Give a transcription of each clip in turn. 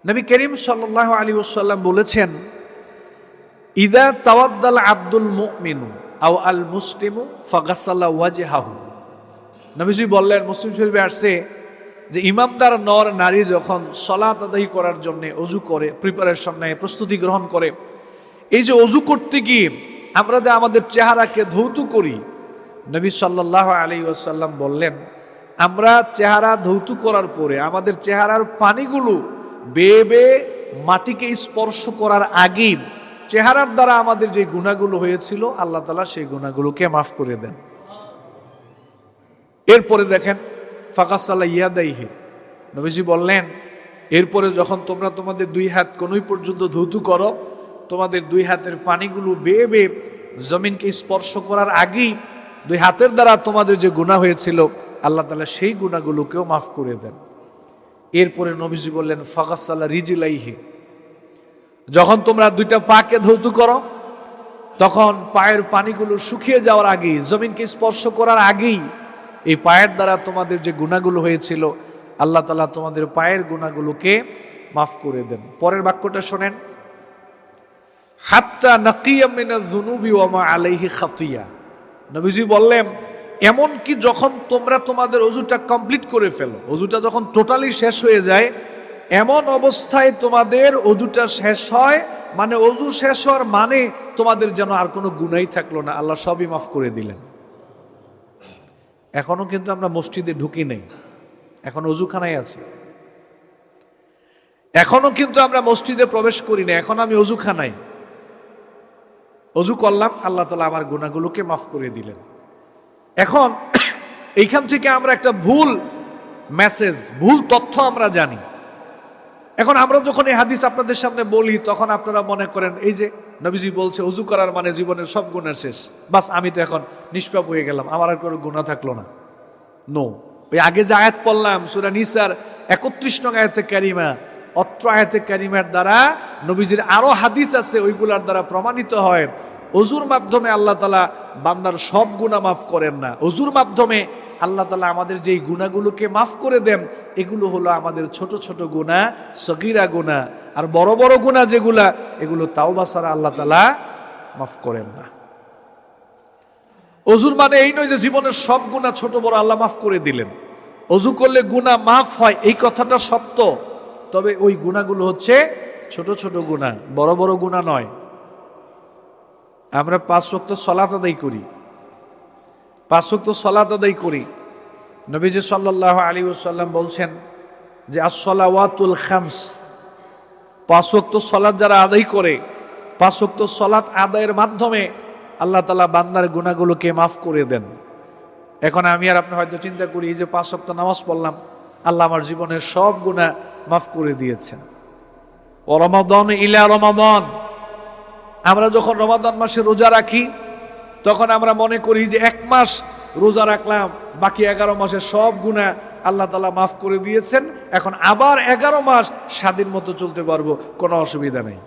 নবী করিম সাল্লাল্লাহু আলাইহি ওয়াসাল্লাম বলেছেন, ইদা তাওয়াদ্দাল আব্দুল মুমিনু আও আল মুসলিমু ফাগাসালা ওয়াজহাহু। নবীজি বললেন, মুসলিম শরীফে আসছে যে ইমামদার নর নারী যখন সালাত আদায় করার জন্য ওযু করে, প্রিপারেশন নেয়, প্রস্তুতি গ্রহণ করে, এই যে ওযু করতে গিয়ে আমরা যে আমাদের চেহারাকে ধৌত করি, নবী সাল্লাল্লাহু আলাইহি ওয়াসাল্লাম বললেন, আমরা চেহারা ধৌত করার পরে আমাদের চেহারার পানিগুলো বেয়ে বেয়ে মাটিকে স্পর্শ করার আগেই চেহারার দ্বারা আমাদের যে গুনাহগুলো হয়েছিল আল্লাহ তাআলা সেই গুনাহগুলোকে মাফ করে দেন। এরপরে দেখেন, ফাকাসালা ইয়াদাইহি, নবীজি বললেন, এরপরে যখন তোমরা তোমাদের দুই হাত কোনই পর্যন্ত ধৌত করো, তোমাদের দুই হাতের পানিগুলো বেয়ে বেয়ে জমিনকে স্পর্শ করার আগেই দুই হাতের দ্বারা তোমাদের যে গুনাহ হয়েছিল আল্লাহ তাআলা সেই গুনাহগুলোকেও মাফ করে দেন। এরপরে নবীজি বললেন, ফাগাসালা রিজলাইহি, যখন তোমরা দুইটা পাকে ধৌত করো তখন পায়ের পানিগুলো শুকিয়ে যাওয়ার আগেই, জমিনকে স্পর্শ করার আগেই এই পায়ের দ্বারা তোমাদের যে গুনাহগুলো হয়েছিল আল্লাহ তাআলা তোমাদের পায়ের গুনাহগুলোকে মাফ করে দেন। পরের বাক্যটা শোনেন, হাত্তা নাকিয়া মিনাজ যুনুবি ওয়া মা আলাইহি খাতিয়া। নবীজি বললেন, এমন কি যখন তোমরা তোমাদের ওযুটা কমপ্লিট করে ফেলো, ওযুটা যখন টোটালি শেষ হয়ে যায়, এমন অবস্থায় তোমাদের ওযুটা শেষ হয়, মানে ওযু শেষ হওয়ার মানে তোমাদের যেন আর কোনো গুনাহই থাকলো না, আল্লাহ সবই মাফ করে দিলেন। এখনো কিন্তু আমরা মসজিদে ঢুকি নেই, এখন ওযুখানায় আছি। এখনো কিন্তু আমরা মসজিদে প্রবেশ করি না, এখন আমি ওযুখানায় ওযু করলাম, আল্লাহ তাআলা আমার গুনাহগুলোকে মাফ করে দিলেন। এখন এইখান থেকে আমরা একটা ভুল মেসেজ, ভুল তথ্য আমরা জানি। এখন আমরা যখন এই হাদিস আপনাদের সামনে বলি তখন আপনারা মনে করেন এই যে নবীজি বলছে ওযু করার মানে জীবনের সব গুনাহ শেষ, বাস আমি তো এখন নিষ্পাপ হয়ে গেলাম, আমার আর কোনো গুনাহ থাকলো না। নো, ওই আগে যে আয়াত পড়লাম সূরা নিসার 31 নং আয়াতে কারিমা, অত্র আয়াতে কারিমার দ্বারা নবীজির আরো হাদিস আছে, ওইগুলার দ্বারা প্রমাণিত হয় ওযুর মাধ্যমে আল্লাহ তাআলা বান্দার সব গুনাহ মাফ করেন না। ওযুর মাধ্যমে আল্লাহ তাআলা আমাদের যেই গুনাহগুলোকে মাফ করে দেন এগুলো হলো আমাদের ছোট ছোট গুনাহ, সগীরা গুনাহ। আর বড় বড় গুনাহ যেগুলা, এগুলো তাওবা ছাড়া আল্লাহ তাআলা মাফ করেন না। ওযুর মানে এই নয় যে জীবনের সব গুনাহ ছোট বড় আল্লাহ মাফ করে দিলেন। ওযু করলে গুনাহ মাফ হয় এই কথাটা সত্য, তবে ওই গুনাহগুলো হচ্ছে ছোট ছোট গুনাহ, বড় বড় গুনাহ নয়। আমরা 5 ওয়াক্ত সালাত আদায় করি, 5 ওয়াক্ত সালাত আদায় করি। নবীজি সাল্লাল্লাহু আলাইহি ওয়াসাল্লাম বলছেন যে আস-সালাওয়াতুল খামস, 5 ওয়াক্ত সালাত যারা আদায় করে, 5 ওয়াক্ত সালাত আদায়ের মাধ্যমে আল্লাহ তাআলা বান্দার গুনাহগুলোকে মাফ করে দেন। এখন আমি আর আপনি হয়তো চিন্তা করি এই যে 5 ওয়াক্ত নামাজ পড়লাম, আল্লাহ আমার জীবনের সব গুনাহ মাফ করে দিয়েছেন। ও রমাদান ইলা রমাদান, আমরা যখন রমাদান মাসে রোজা রাখি তখন আমরা মনে করি যে 1 মাস রোজা রাখলাম, বাকি 11 মাসের সব গুনাহ আল্লাহ তাআলা মাফ করে দিয়েছেন, এখন আবার 11 মাস স্বাধীন মতো চলতে পারবো, কোনো অসুবিধা নেই।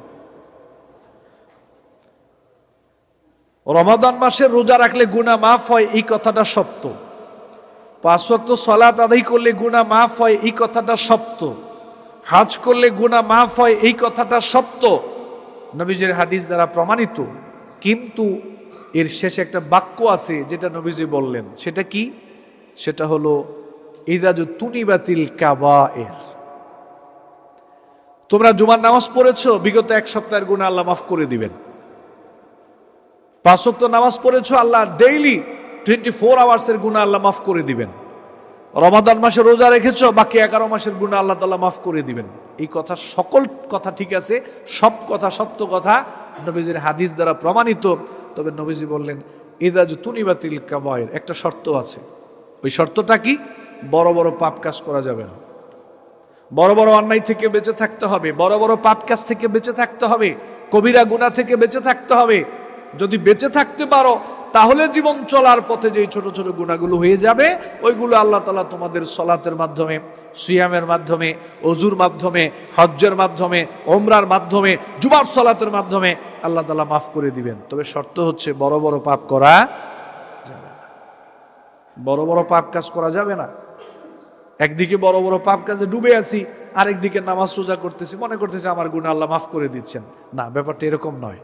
রমাদান মাসে রোজা রাখলে গুনাহ মাফ হয় এই কথাটা সত্য, 5 ওয়াক্ত সালাত আদায় করলে গুনাহ মাফ হয় এই কথাটা সত্য, হজ করলে গুনাহ মাফ হয় এই কথাটা সত্য, নবীজির হাদিস দ্বারা প্রমাণিত। কিন্তু এর শেষে একটা বাক্য আছে যেটা নবীজি বললেন, সেটা কি? সেটা হলো ইযাজু তুনিবাতিল কাবায়ের। তোমরা জুমার নামাজ পড়েছো, বিগত 1 সপ্তাহের গুনাহ আল্লাহ মাফ করে দিবেন। 5 ওয়াক্ত নামাজ পড়েছো, আল্লাহ ডেইলি 24 আওয়ার্সের গুনাহ আল্লাহ মাফ করে দিবেন। রমাদান মাসে রোজা রেখেছো, বাকি 11 মাসের গুনাহ আল্লাহ তাআলা মাফ করে দিবেন। এই কথা, সকল কথা ঠিক আছে, সব কথা সত্য কথা, নবীজির হাদিস দ্বারা প্রমাণিত। তবে নবীজি বললেন ইযাজু তুনিবাতিল কাবায়ের, একটা শর্ত আছে। ওই শর্তটা কি? বড় বড় পাপ কাজ করা যাবে না, বড় বড় অন্যায় থেকে বেঁচে থাকতে হবে, বড় বড় পাপ কাজ থেকে বেঁচে থাকতে হবে, কবিরা গুনাহ থেকে বেঁচে থাকতে হবে। যদি বেঁচে থাকতে পারো তাহলে জীবন চলার পথে যে ছোট ছোট গুনাহগুলো হয়ে যাবে, ওইগুলো আল্লাহ তাআলা তোমাদের সালাতের মাধ্যমে, সিয়ামের মাধ্যমে, ওযুর মাধ্যমে, হজ্জের মাধ্যমে, ওমরার মাধ্যমে, জুমার সালাতের মাধ্যমে আল্লাহ তাআলা মাফ করে দিবেন। তবে শর্ত হচ্ছে বড় বড় পাপ করা যাবে না, বড় বড় পাপ কাজ করা যাবে না। একদিকে বড় বড় পাপ কাজে ডুবে আছি, আরেকদিকে নামাজ রোজা করতেছি, মনে করতেছি আমার গুনাহ আল্লাহ মাফ করে দিচ্ছেন। না, ব্যাপারটা এরকম নয়।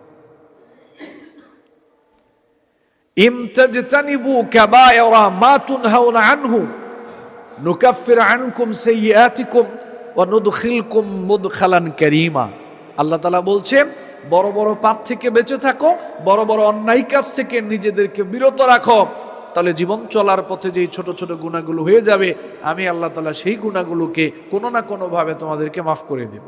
ইমতাজতানিবু কাবায়রা মা তুনহাউনা আনহু নুকাফির আনকুম সাইয়্যাতিকুম ওয়া নুদখিলকুম মুদখালান কারীমা। আল্লাহ তাআলা বলছেন, বড় বড় পাপ থেকে বেঁচে থাকো, বড় বড় অন্যায় কাজ থেকে নিজেদেরকে বিরত রাখো, তাহলে জীবন চলার পথে যেই ছোট ছোট গুনাহগুলো হয়ে যাবে, আমি আল্লাহ তাআলা সেই গুনাহগুলোকে কোনো না কোনো ভাবে তোমাদেরকে মাফ করে দেব।